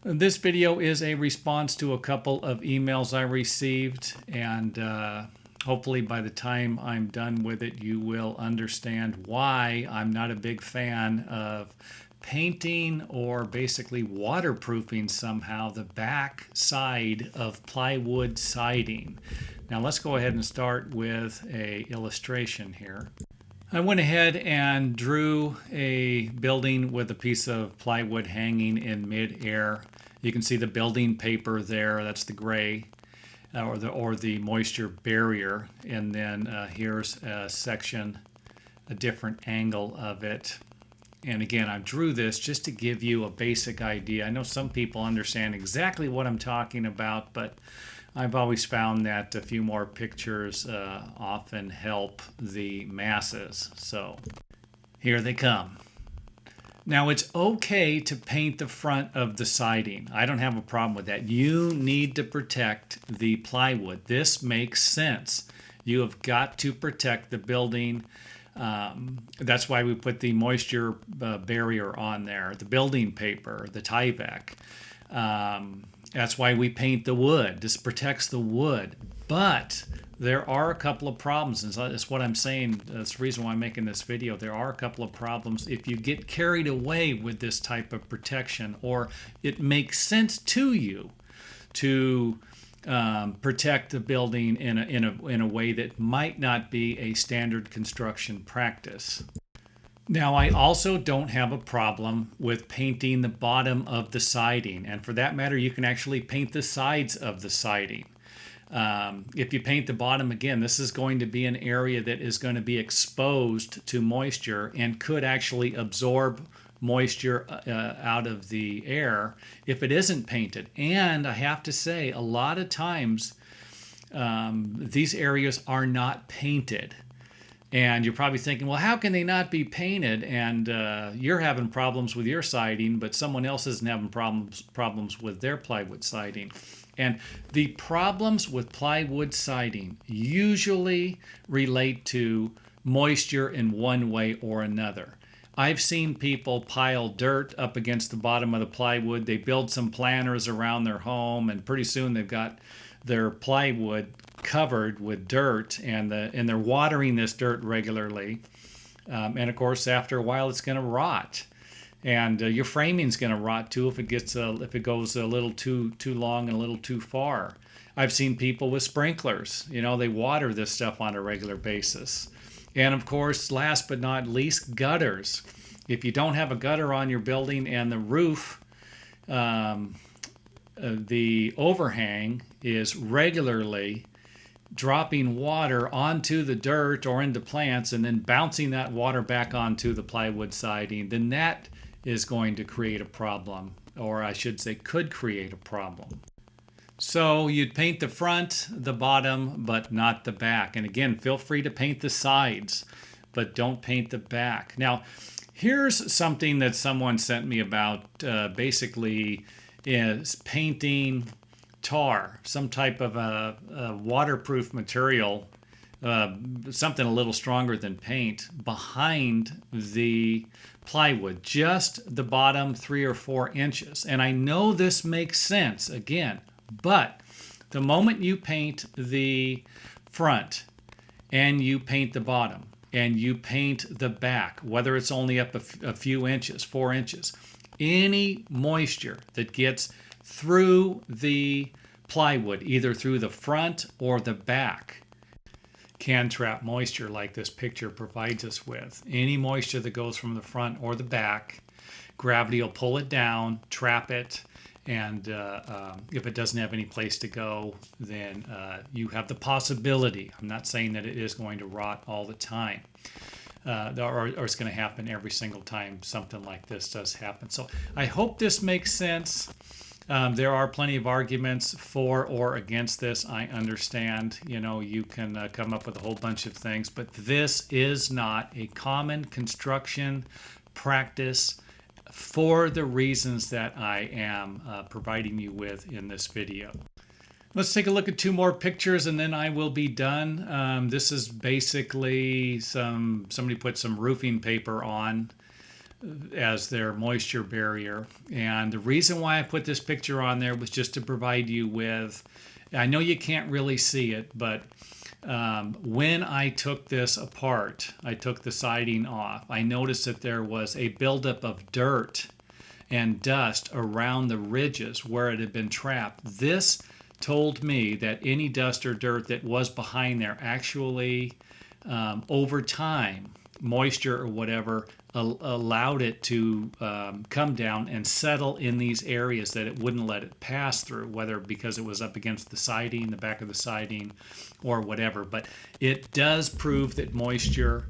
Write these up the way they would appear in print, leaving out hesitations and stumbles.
This video is a response to a couple of emails I received, and hopefully by the time I'm done with it, you will understand why I'm not a big fan of painting or basically waterproofing somehow the back side of plywood siding. Now let's go ahead and start with an illustration here. I went ahead and drew a building with a piece of plywood hanging in mid-air. You can see the building paper there, that's the gray, or the moisture barrier. And then here's a section, a different angle of it. And again, I drew this just to give you a basic idea. I know some people understand exactly what I'm talking about, but I've always found that a few more pictures often help the masses. So here they come. Now it's okay to paint the front of the siding. I don't have a problem with that. You need to protect the plywood. This makes sense. You have got to protect the building. That's why we put the moisture barrier on there, the building paper, the Tyvek. That's why we paint the wood. This protects the wood. But there are a couple of problems, and that's what I'm saying. That's the reason why I'm making this video. There are a couple of problems if you get carried away with this type of protection, or it makes sense to you to protect the building in a way that might not be a standard construction practice. Now, I also don't have a problem with painting the bottom of the siding, and for that matter, you can actually paint the sides of the siding. If you paint the bottom, again, this is going to be an area that is going to be exposed to moisture and could actually absorb moisture out of the air if it isn't painted. And I have to say, a lot of times these areas are not painted. And you're probably thinking, well, how can they not be painted? And you're having problems with your siding, but someone else isn't having problems with their plywood siding. And the problems with plywood siding usually relate to moisture in one way or another. I've seen people pile dirt up against the bottom of the plywood. They build some planters around their home, and pretty soon they've got their plywood covered with dirt, and they're watering this dirt regularly. And of course, after a while, it's going to rot. And your framing's going to rot too if it goes a little too long and a little too far. I've seen people with sprinklers. You know, they water this stuff on a regular basis. And of course, last but not least, gutters. If you don't have a gutter on your building and the roof, the overhang is regularly dropping water onto the dirt or into plants and then bouncing that water back onto the plywood siding, then that is going to create a problem, or I should say could create a problem. So you'd paint the front, the bottom, but not the back. And again, feel free to paint the sides, but don't paint the back. Now, here's something that someone sent me about basically is painting tar, some type of a waterproof material, something a little stronger than paint, behind the plywood, just the bottom 3 or 4 inches. And I know this makes sense, again, but the moment you paint the front and you paint the bottom and you paint the back, whether it's only up a few inches, 4 inches, any moisture that gets through the plywood, either through the front or the back, can trap moisture like this picture provides us with. Any moisture that goes from the front or the back, gravity will pull it down, trap it, and if it doesn't have any place to go, then you have the possibility. I'm not saying that it is going to rot all the time, or it's going to happen every single time something like this does happen. So I hope this makes sense. There are plenty of arguments for or against this. I understand, you know, you can come up with a whole bunch of things, but this is not a common construction practice for the reasons that I am providing you with in this video. Let's take a look at 2 more pictures and then I will be done. This is basically somebody put some roofing paper on as their moisture barrier. And the reason why I put this picture on there was just to provide you with, I know you can't really see it, but when I took this apart, I took the siding off, I noticed that there was a buildup of dirt and dust around the ridges where it had been trapped. This told me that any dust or dirt that was behind there actually, over time, moisture or whatever, allowed it to come down and settle in these areas that it wouldn't let it pass through, whether because it was up against the siding, the back of the siding, or whatever. But it does prove that moisture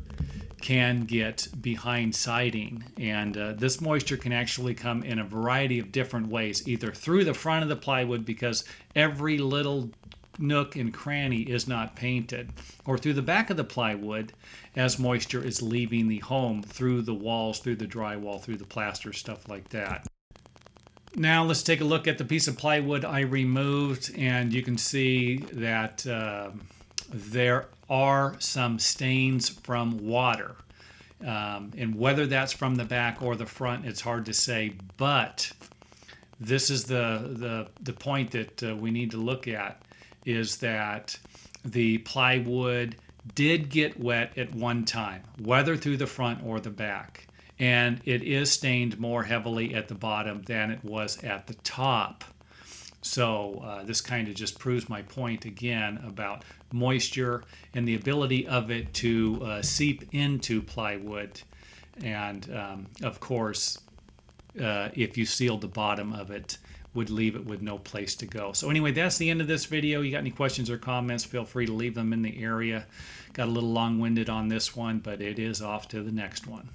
can get behind siding, and this moisture can actually come in a variety of different ways, either through the front of the plywood because every little nook and cranny is not painted, or through the back of the plywood as moisture is leaving the home through the walls, through the drywall, through the plaster, stuff like that. Now let's take a look at the piece of plywood I removed, and you can see that there are some stains from water. And whether that's from the back or the front, it's hard to say, but this is the point that we need to look at, is that the plywood did get wet at one time, whether through the front or the back. And it is stained more heavily at the bottom than it was at the top. So this kind of just proves my point again about moisture and the ability of it to seep into plywood. And of course, if you sealed the bottom of it, would leave it with no place to go. So anyway, that's the end of this video. You got any questions or comments, feel free to leave them in the area. Got a little long-winded on this one, but it is off to the next one.